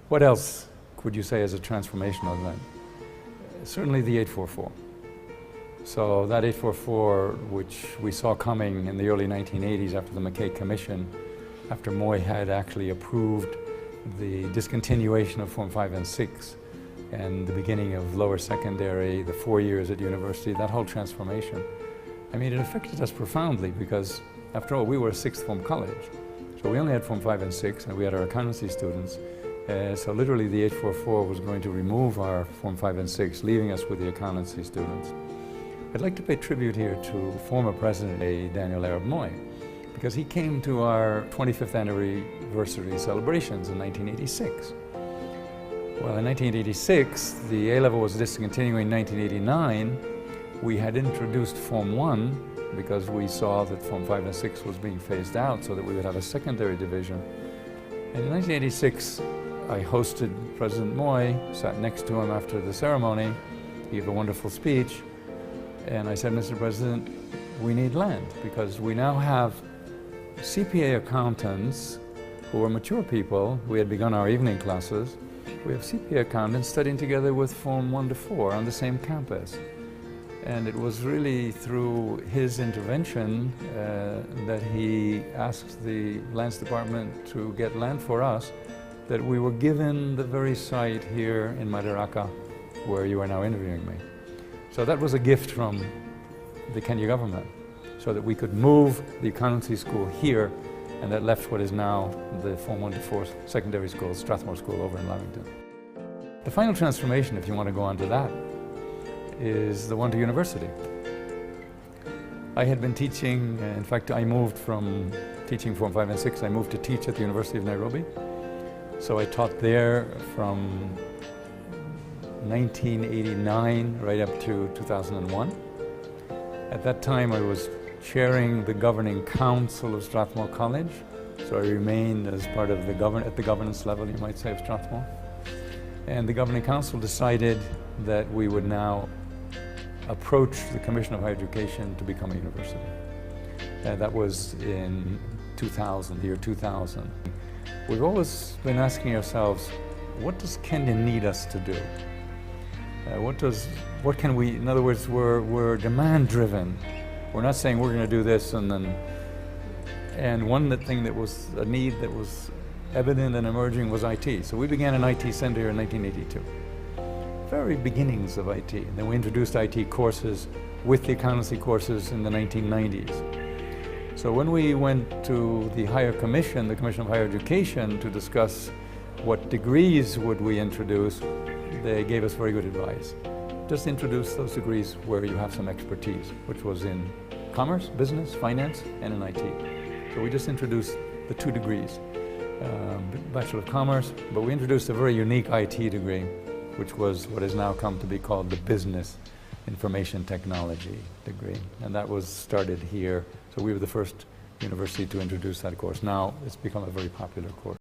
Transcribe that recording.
What else could you say is a transformational event? Certainly the 844. So that 844, which we saw coming in the early 1980s after the McKay Commission, after Moy had actually approved the discontinuation of Form 5 and 6 and the beginning of lower secondary, the 4 years at university, that whole transformation. I mean, it affected us profoundly because, after all, we were a sixth form college. So we only had Form 5 and 6, and we had our accountancy students. So literally the 844 was going to remove our Form 5 and 6, leaving us with the accountancy students. I'd like to pay tribute here to former President Daniel Arab Moy, because he came to our 25th anniversary celebrations in 1986. Well, in 1986, the A-level was discontinuing. In 1989, we had introduced Form 1 because we saw that Form 5 and 6 was being phased out so that we would have a secondary division. And in 1986, I hosted President Moy, sat next to him after the ceremony. He gave a wonderful speech. And I said, Mr. President, we need land because we now have CPA accountants who are mature people. We had begun our evening classes. We have CPA accountants studying together with Form 1 to 4 on the same campus. And it was really through his intervention that he asked the Lands Department to get land for us, that we were given the very site here in Madaraka where you are now interviewing me. So that was a gift from the Kenya government so that we could move the accountancy school here, and that left what is now the Form 1 to 4 secondary school, Strathmore School over in Lamington. The final transformation, if you want to go on to that, is the one to university. I had been teaching, in fact I moved from teaching Form 5 and 6, I moved to teach at the University of Nairobi. So I taught there from 1989 right up to 2001. At that time I was chairing the governing council of Strathmore College, so I remained as part of at the governance level, you might say, of Strathmore. And the governing council decided that we would now approach the Commission of Higher Education to become a university. That was in 2000, the year 2000. We've always been asking ourselves, what does Kenya need us to do? What can we, in other words, we're demand driven. We're not saying we're going to do this and one thing that was a need that was evident and emerging was IT. So we began an IT center here in 1982. Very beginnings of IT. And then we introduced IT courses with the accountancy courses in the 1990s. So when we went to the Higher Commission, the Commission of Higher Education, to discuss what degrees would we introduce, they gave us very good advice. Just introduce those degrees where you have some expertise, which was in commerce, business, finance, and in IT. So we just introduced the 2 degrees, Bachelor of Commerce, but we introduced a very unique IT degree, which was what has now come to be called the Business Information Technology degree. And that was started here. So we were the first university to introduce that course. Now it's become a very popular course.